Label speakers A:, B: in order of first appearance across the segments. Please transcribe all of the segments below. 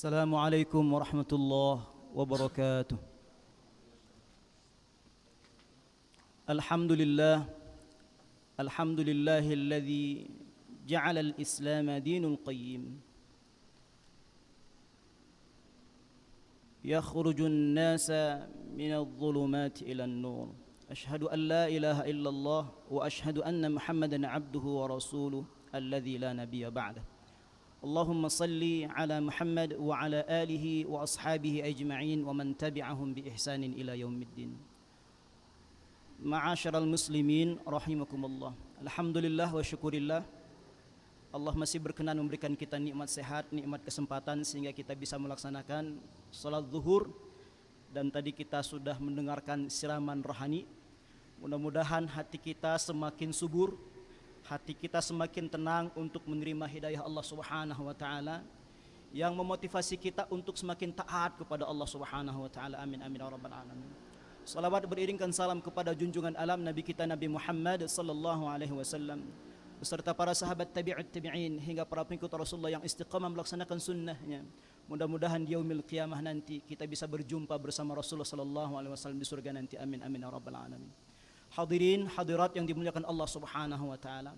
A: السلام عليكم ورحمة الله وبركاته. الحمد لله الذي جعل الإسلام دين القيم يخرج الناس من الظلمات إلى النور. أشهد أن لا إله إلا الله وأشهد أن محمدا عبده ورسوله الذي لا نبي بعده. اللهم صل على محمد وعلى آله وأصحابه أجمعين ومن تبعهم بإحسان إلى يوم الدين. معاشر المسlimin rahimakumullah. Alhamdulillah wa syukurillah, Allah masih berkenan memberikan kita nikmat sehat, nikmat kesempatan sehingga kita bisa melaksanakan salat zuhur. Dan tadi kita sudah mendengarkan siraman rohani. Mudah-mudahan hati kita semakin subur, hati kita semakin tenang untuk menerima hidayah Allah Subhanahu wa taala yang memotivasi kita untuk semakin taat kepada Allah Subhanahu wa taala. Amin amin ya rabbal alamin. Salawat beriringkan salam kepada junjungan alam Nabi kita Nabi Muhammad sallallahu alaihi wasallam beserta para sahabat tabi'ut tabi'in hingga para pengikut Rasulullah yang istiqamah melaksanakan sunnahnya. Mudah-mudahan di yaumil qiyamah nanti kita bisa berjumpa bersama Rasulullah sallallahu alaihi wasallam di surga nanti. Amin amin ya rabbal alamin. Hadirin hadirat yang dimuliakan Allah Subhanahu wa taala.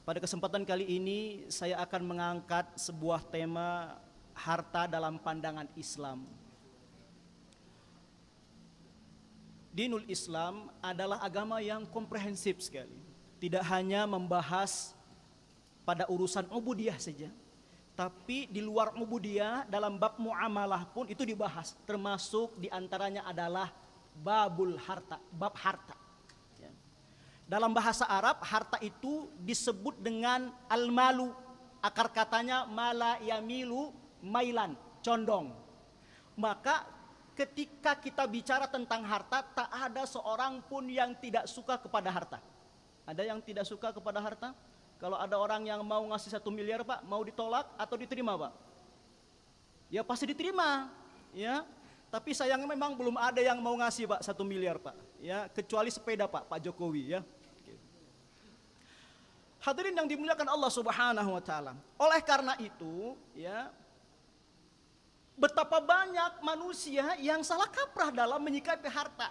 A: Pada kesempatan kali ini saya akan mengangkat sebuah tema harta dalam pandangan Islam. Dinul Islam adalah agama yang komprehensif sekali. Tidak hanya membahas pada urusan ubudiyah saja, tapi di luar ubudiyah dalam bab muamalah pun itu dibahas. Termasuk diantaranya adalah babul harta, bab harta. Dalam bahasa Arab, harta itu disebut dengan al-malu. Akar katanya mala yamilu mailan, condong. Maka ketika kita bicara tentang harta, tak ada seorang pun yang tidak suka kepada harta. Ada yang tidak suka kepada harta? Kalau ada orang yang mau ngasih 1 miliar Pak, mau ditolak atau diterima Pak? Ya pasti diterima, ya. Tapi sayangnya memang belum ada yang mau ngasih Pak 1 miliar Pak, ya, kecuali sepeda Pak Jokowi, ya. Hadirin yang dimuliakan Allah Subhanahu wa taala. Oleh karena itu, ya, betapa banyak manusia yang salah kaprah dalam menyikapi harta.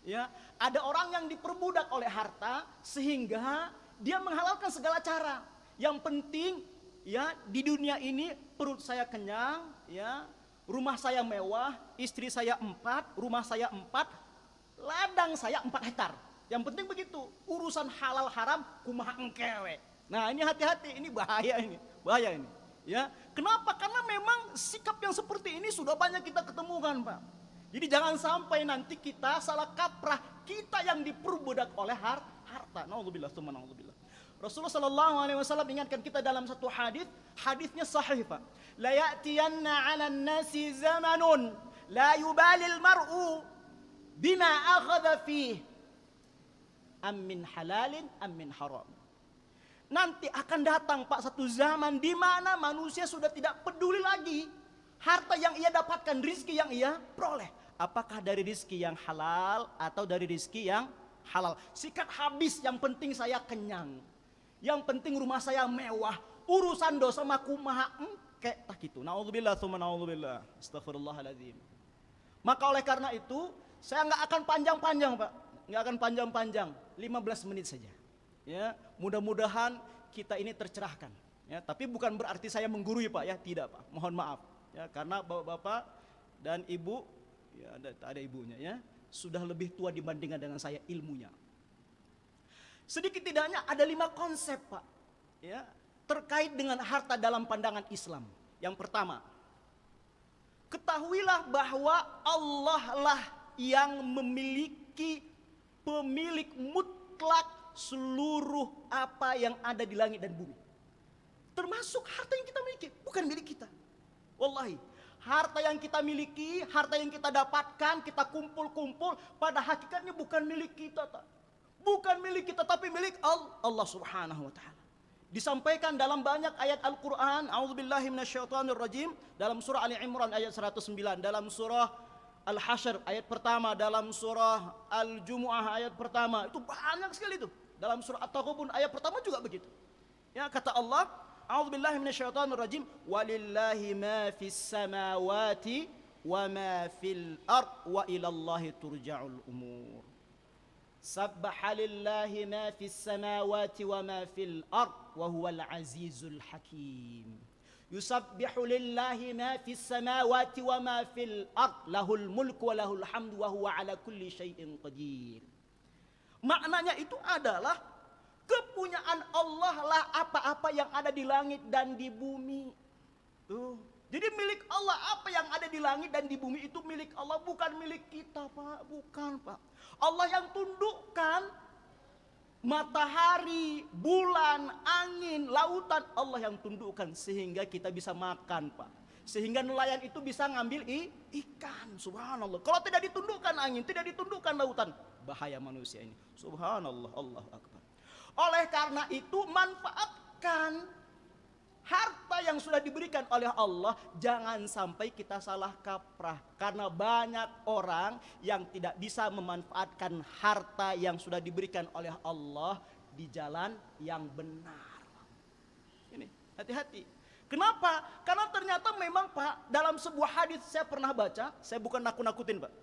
A: Ya, ada orang yang diperbudak oleh harta sehingga dia menghalalkan segala cara. Yang penting, ya, di dunia ini perut saya kenyang, ya, rumah saya mewah, istri saya 4, rumah saya 4, ladang saya 4 hektar. Yang penting begitu, urusan halal haram kumaha engkewe. Nah, ini hati-hati, ini bahaya ini, bahaya ini. Ya, kenapa? Karena memang sikap yang seperti ini sudah banyak kita ketemukan, Pak. Jadi jangan sampai nanti kita salah kaprah, kita yang diperbudak oleh harta. Nauzubillah, tsumma nauzubillah. Rasulullah sallallahu alaihi wasallam ingatkan kita dalam satu hadis, hadisnya sahih, Pak. La ya'tiyanna 'alan nasi zamanun la yubalil mar'u bima akhadha fihi am min halalin am min haram. Nanti akan datang Pak satu zaman di mana manusia sudah tidak peduli lagi harta yang ia dapatkan, rizki yang ia peroleh. Apakah dari rizki yang halal atau dari rizki yang halal. Sikat habis, yang penting saya kenyang. Yang penting rumah saya mewah. Urusan dosa makumaha engke tak gitu. Nauzubillah tsumma nauzubillah. Astaghfirullahaladzim. Maka oleh karena itu saya nggak akan panjang-panjang Pak. Nggak akan panjang-panjang, 15 menit saja. Ya, mudah-mudahan kita ini tercerahkan. Ya, tapi bukan berarti saya menggurui Pak, ya, tidak Pak. Mohon maaf. Ya, karena bapak-bapak dan ibu, ya ada ibunya, ya, sudah lebih tua dibandingkan dengan saya ilmunya. Sedikit tidaknya ada 5 konsep Pak, ya, terkait dengan harta dalam pandangan Islam. Yang pertama, ketahuilah bahwa Allah lah yang memiliki pemilik mutlak seluruh apa yang ada di langit dan bumi. Termasuk harta yang kita miliki, bukan milik kita. Wallahi, harta yang kita miliki, harta yang kita dapatkan, kita kumpul-kumpul, pada hakikatnya bukan milik kita. Bukan milik kita, tapi milik Allah Subhanahu wa ta'ala. Disampaikan dalam banyak ayat Al-Quran. A'udzubillahi minasyaitonirrajim. Dalam surah Ali Imran ayat 109, dalam surah Al-Hasyr ayat pertama, dalam surah Al-Jumu'ah ayat pertama. Itu banyak sekali itu. Dalam surah At-Taghabun ayat pertama juga begitu. Ya, kata Allah, A'udzubillahi minasyaitonir rajim. Walillahi ma fis samawati wa ma fil ard wa ilallahi turja'ul umur. Sabbaha lillahi ma fis samawati wa ma fil ard wa huwal azizul hakim. Yusabbihu lillahi ma fis samawati wa ma fil ard lahul mulku wa lahul hamdu wa huwa ala kulli syai'in qadir. Maknanya itu adalah kepunyaan Allah lah apa-apa yang ada di langit dan di bumi. Tuh. Jadi milik Allah, apa yang ada di langit dan di bumi itu milik Allah, bukan milik kita, Pak. Bukan, Pak. Allah yang tundukkan matahari, bulan, angin, lautan, Allah yang tundukkan sehingga kita bisa makan, Pak. Sehingga nelayan itu bisa ngambil ikan. Subhanallah. Kalau tidak ditundukkan angin, tidak ditundukkan lautan, bahaya manusia ini. Subhanallah, Allahu Akbar. Oleh karena itu manfaatkan harta yang sudah diberikan oleh Allah, jangan sampai kita salah kaprah. Karena banyak orang yang tidak bisa memanfaatkan harta yang sudah diberikan oleh Allah di jalan yang benar. Ini, hati-hati. Kenapa? Karena ternyata memang, Pak, dalam sebuah hadis saya pernah baca, saya bukan nakut-nakutin, Pak.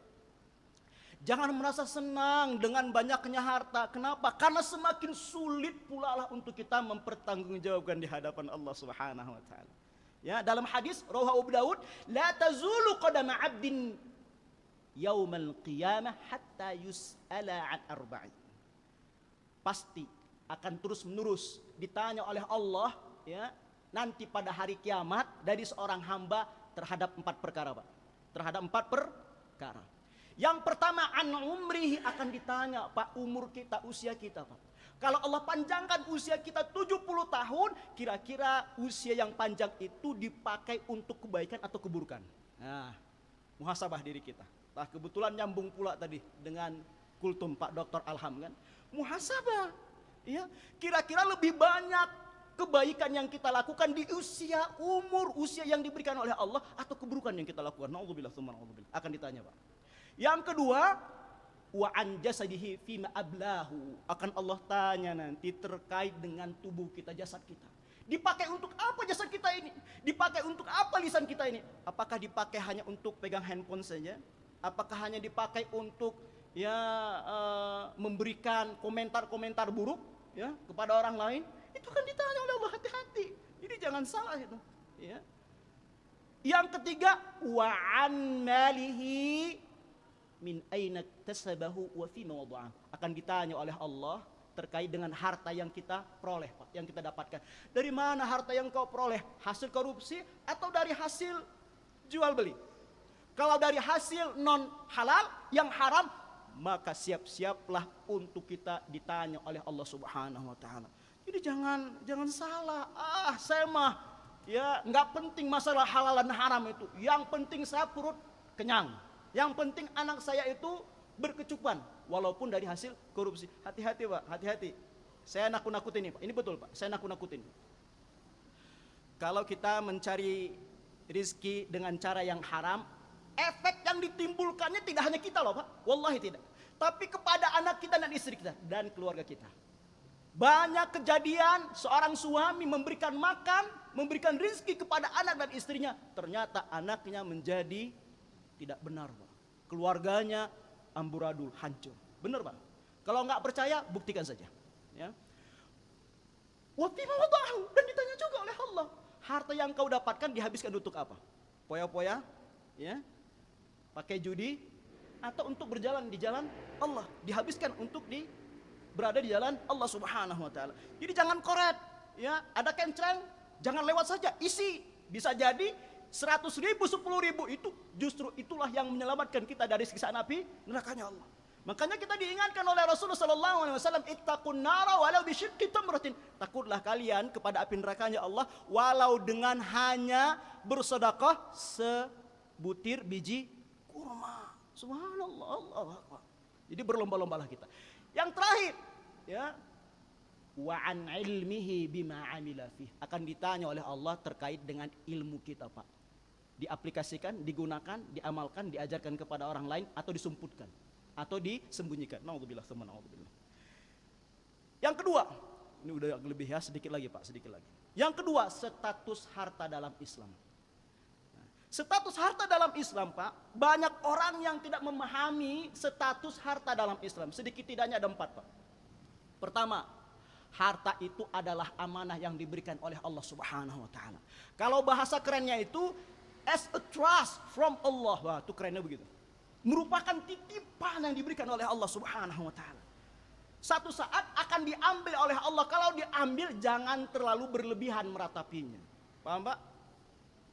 A: Jangan merasa senang dengan banyaknya harta. Kenapa? Karena semakin sulit pula lah untuk kita mempertanggungjawabkan di hadapan Allah Subhanahu wa taala. Ya, dalam hadis rawahu Abu Daud, la tazulu qadama 'abdin yaumal qiyamah hatta yus'ala 'an arba'in. Pasti akan terus-menerus ditanya oleh Allah, ya, nanti pada hari kiamat dari seorang hamba terhadap 4 perkara, Pak. Terhadap 4 perkara. Yang pertama, an umrihi, akan ditanya, Pak, umur kita, usia kita, Pak. Kalau Allah panjangkan usia kita 70 tahun, kira-kira usia yang panjang itu dipakai untuk kebaikan atau keburukan? Nah, muhasabah diri kita. Nah, kebetulan nyambung pula tadi dengan kultum Pak Dr. Alham kan. Muhasabah, ya. Kira-kira lebih banyak kebaikan yang kita lakukan di usia, umur, usia yang diberikan oleh Allah, atau keburukan yang kita lakukan? Na'udzubillah, tsumma na'udzubillah. Akan ditanya, Pak. Yang kedua, wa an jasadihi fima ablahu, akan Allah tanya nanti terkait dengan tubuh kita, jasad kita. Dipakai untuk apa jasad kita ini? Dipakai untuk apa lisan kita ini? Apakah dipakai hanya untuk pegang handphone saja? Apakah hanya dipakai untuk memberikan komentar-komentar buruk ya kepada orang lain? Itu kan ditanya oleh Allah, hati-hati. Jadi jangan salah itu, ya. Yang ketiga, wa an malihi min aina tasabahu wa fi mawdu'ah, akan ditanya oleh Allah terkait dengan harta yang kita peroleh, Pak, yang kita dapatkan. Dari mana harta yang kau peroleh? Hasil korupsi atau dari hasil jual beli? Kalau dari hasil non halal yang haram, maka siap-siaplah untuk kita ditanya oleh Allah Subhanahu wa taala. Jadi jangan salah. Saya mah ya nggak penting masalah halal dan haram itu. Yang penting saya perut kenyang. Yang penting anak saya itu berkecukupan walaupun dari hasil korupsi. Hati-hati, Pak, hati-hati. Saya nakut-nakutin ini, Pak. Ini betul, Pak. Saya nakut-nakutin. Kalau kita mencari rizki dengan cara yang haram, efek yang ditimbulkannya tidak hanya kita loh, Pak. Wallahi tidak. Tapi kepada anak kita dan istri kita dan keluarga kita. Banyak kejadian seorang suami memberikan makan, memberikan rizki kepada anak dan istrinya, ternyata anaknya menjadi tidak benar, Pak. Keluarganya amburadul, hancur. Benar, Pak? Kalau nggak percaya, buktikan saja. Ya. Dan ditanya juga oleh Allah, harta yang kau dapatkan dihabiskan untuk apa? Poya-poya, ya, pakai judi, atau untuk berjalan di jalan Allah? Dihabiskan untuk berada di jalan Allah Subhanahu wa taala. Jadi jangan koret, ya. Ada kencreng, jangan lewat saja, isi. Bisa jadi 100.000, 10.000 itu justru itulah yang menyelamatkan kita dari siksa api nerakanya Allah. Makanya kita diingatkan oleh Rasulullah sallallahu alaihi wasallam, ittaqun nara walau bisyiqqi tamratin. Takutlah kalian kepada api nerakanya Allah walau dengan hanya bersedekah sebutir biji kurma. Subhanallah, Allahu Akbar. Jadi berlomba-lombalah kita. Yang terakhir, ya, wa an ilmihi bima amila fih, akan ditanya oleh Allah terkait dengan ilmu kita, Pak. Diaplikasikan, digunakan, diamalkan, diajarkan kepada orang lain, atau disumputkan, atau disembunyikan. Naudzubillah, tsumma naudzubillah. Yang kedua, ini udah lebih ya, sedikit lagi, Pak, sedikit lagi. Yang kedua, status harta dalam Islam. Status harta dalam Islam, Pak, banyak orang yang tidak memahami status harta dalam Islam. Sedikit tidaknya ada 4, Pak. Pertama, harta itu adalah amanah yang diberikan oleh Allah Subhanahu wa taala. Kalau bahasa kerennya itu as a trust from Allah. Wah, itu kerennya begitu. Merupakan titipan yang diberikan oleh Allah Subhanahu wa taala. Satu saat akan diambil oleh Allah. Kalau diambil jangan terlalu berlebihan meratapinya. Paham, Pak?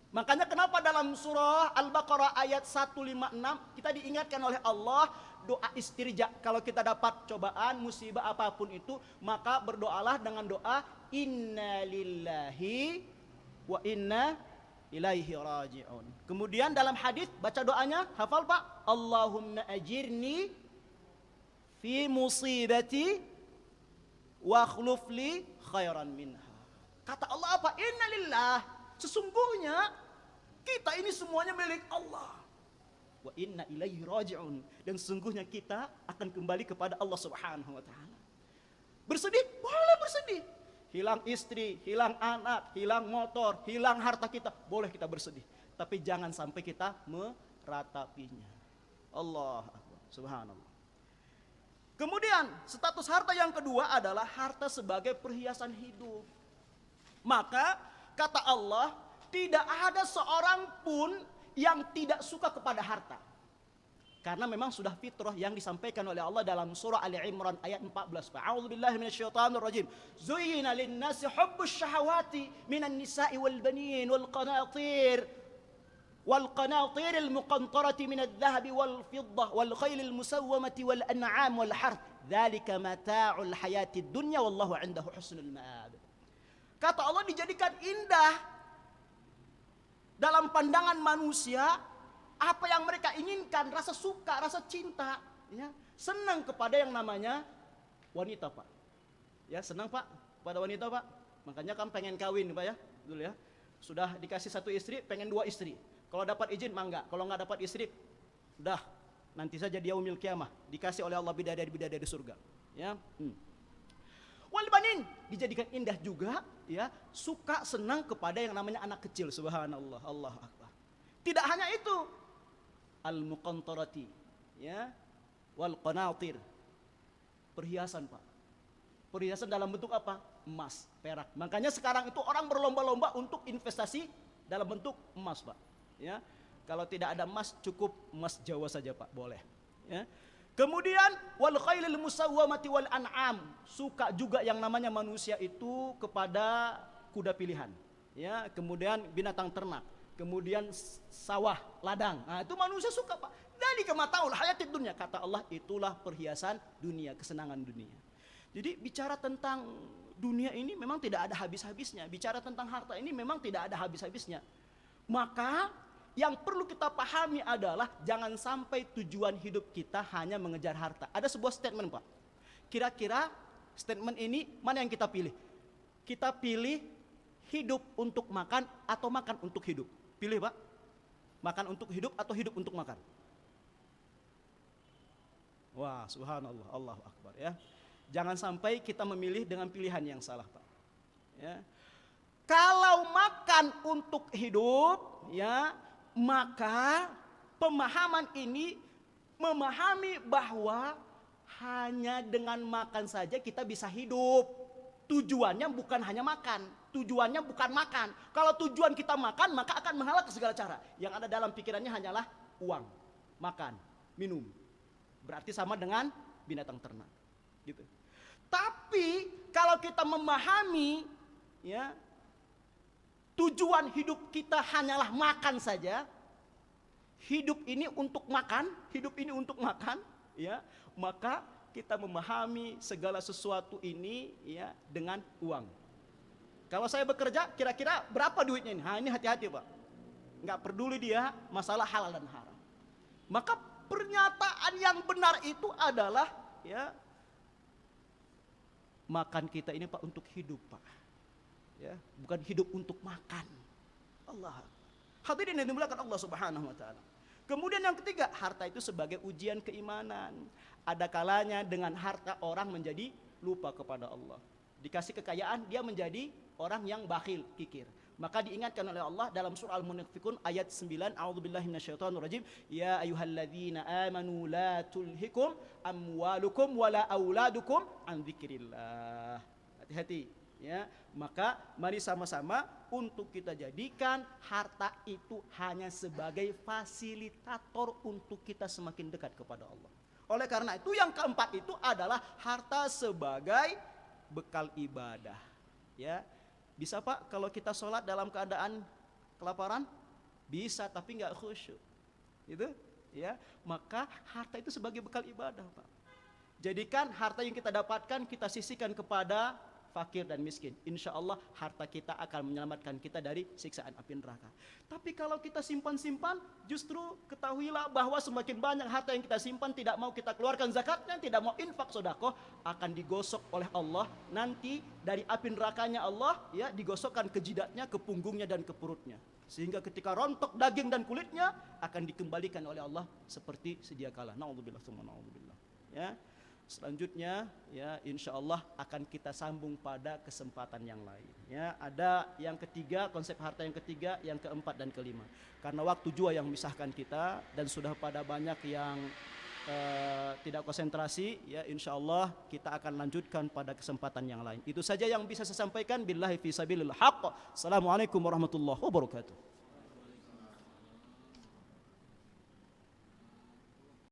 A: Makanya kenapa dalam surah Al-Baqarah ayat 156 kita diingatkan oleh Allah doa istirja. Kalau kita dapat cobaan, musibah apapun itu, maka berdoalah dengan doa inna lillahi wa inna ilaihi raji'un. Kemudian dalam hadis baca doanya, hafal Pak? Allahumma ajirni fi musibati wa akhluf li khairan minha. Kata Allah apa? Inna lillah. Sesungguhnya kita ini semuanya milik Allah. Wa inna ilaihi raji'un. Dan sesungguhnya kita akan kembali kepada Allah Subhanahu wa taala. Bersedih? Boleh bersedih. Hilang istri, hilang anak, hilang motor, hilang harta kita, boleh kita bersedih. Tapi jangan sampai kita meratapinya. Allah Akbar. Subhanallah. Kemudian status harta yang kedua adalah harta sebagai perhiasan hidup. Maka kata Allah, tidak ada seorang pun yang tidak suka kepada harta. Karena memang sudah fitrah yang disampaikan oleh Allah dalam surah Ali Imran ayat 14. A'udzubillahi minasyaitonirrajim. Zuyyina lin-nasi hubbus syahawati minan nisa'i wal banin wal qanatir al-muqantarati minadh dhahabi wal fiddah wal khailil musawwamati wal an'am wal harth. Dzalika mata'ul hayatid dunya wallahu 'indahu husnul ma'ab. Kata Allah, dijadikan indah dalam pandangan manusia apa yang mereka inginkan, rasa suka, rasa cinta, ya, senang kepada yang namanya wanita, Pak. Ya, senang Pak pada wanita, Pak. Makanya kan pengen kawin, Pak, ya, dulu ya. Sudah dikasih 1 istri, pengen 2 istri. Kalau dapat izin, mangga. Kalau nggak dapat istri, udah nanti saja dia yaumil kiamah, dikasih oleh Allah bidadari-bidadari di surga. Ya. Wal banin dijadikan indah juga, ya, suka senang kepada yang namanya anak kecil. Subhanallah, Allahu Akbar. Tidak hanya itu, al-muqantarati, ya, wal qanatir, perhiasan, Pak. Perhiasan dalam bentuk apa? Emas, perak. Makanya sekarang itu orang berlomba-lomba untuk investasi dalam bentuk emas, Pak. Ya, kalau tidak ada emas, cukup emas Jawa saja, Pak, boleh. Ya. Kemudian wal khailil musawwamati wal an'am, suka juga yang namanya manusia itu kepada kuda pilihan, ya, kemudian binatang ternak, kemudian sawah, ladang. Nah, itu manusia suka, Pak. Dari kemataul hayatid dunya, kata Allah, itulah perhiasan dunia, kesenangan dunia. Jadi bicara tentang dunia ini memang tidak ada habis-habisnya. Bicara tentang harta ini memang tidak ada habis-habisnya. Maka yang perlu kita pahami adalah jangan sampai tujuan hidup kita hanya mengejar harta. Ada sebuah statement, Pak. Kira-kira statement ini mana yang kita pilih? Kita pilih hidup untuk makan atau makan untuk hidup? Pilih, Pak. Makan untuk hidup atau hidup untuk makan? Wah, subhanallah, Allahu Akbar, ya. Jangan sampai kita memilih dengan pilihan yang salah, Pak. Ya. Kalau makan untuk hidup, ya, maka pemahaman ini memahami bahwa hanya dengan makan saja kita bisa hidup. Tujuannya bukan hanya makan, tujuannya bukan makan. Kalau tujuan kita makan, maka akan menghalang ke segala cara. Yang ada dalam pikirannya hanyalah uang, makan, minum. Berarti sama dengan binatang ternak, gitu. Tapi kalau kita memahami, ya, tujuan hidup kita hanyalah makan saja. Hidup ini untuk makan, hidup ini untuk makan, ya. Maka kita memahami segala sesuatu ini, ya, dengan uang. Kalau saya bekerja, kira-kira berapa duitnya ini? Nah, ini hati-hati, Pak. Nggak peduli dia masalah halal dan haram. Maka pernyataan yang benar itu adalah, ya, makan kita ini, Pak, untuk hidup, Pak. Ya, bukan hidup untuk makan. Allah. Hadirin yang dimuliakan Allah Subhanahu wa taala. Kemudian yang ketiga, harta itu sebagai ujian keimanan. Ada kalanya dengan harta orang menjadi lupa kepada Allah. Dikasih kekayaan dia menjadi orang yang bakhil, kikir. Maka diingatkan oleh Allah dalam surah Al-Munafiqun ayat 9, A'udzubillahi minasyaitonirrajim, ya ayyuhalladzina amanu la tulhikum amwalukum wala auladukum an dzikrillah. Hati-hati ya. Maka mari sama-sama untuk kita jadikan harta itu hanya sebagai fasilitator untuk kita semakin dekat kepada Allah. Oleh karena itu yang keempat itu adalah harta sebagai bekal ibadah. Ya, bisa Pak kalau kita sholat dalam keadaan kelaparan? Bisa, tapi nggak khusyuk. Itu, ya. Maka harta itu sebagai bekal ibadah, Pak. Jadikan harta yang kita dapatkan kita sisihkan kepada fakir dan miskin. Insya Allah harta kita akan menyelamatkan kita dari siksaan api neraka. Tapi kalau kita simpan-simpan, justru ketahuilah bahwa semakin banyak harta yang kita simpan, tidak mau kita keluarkan zakatnya, tidak mau infak sedekah, akan digosok oleh Allah. Nanti dari api nerakanya Allah, ya, digosokkan ke jidatnya, ke punggungnya dan ke perutnya. Sehingga ketika rontok daging dan kulitnya akan dikembalikan oleh Allah seperti sedia kala. Na'udzubillah tsumma na'udzubillah. Ya. Selanjutnya ya insya Allah akan kita sambung pada kesempatan yang lain. Ya, ada yang ketiga, konsep harta yang ketiga, yang keempat dan kelima. Karena waktu jua yang memisahkan kita dan sudah pada banyak yang tidak konsentrasi, ya insya Allah kita akan lanjutkan pada kesempatan yang lain. Itu saja yang bisa saya sampaikan. Billahi fi sabilillah haqq. Assalamualaikum warahmatullahi wabarakatuh.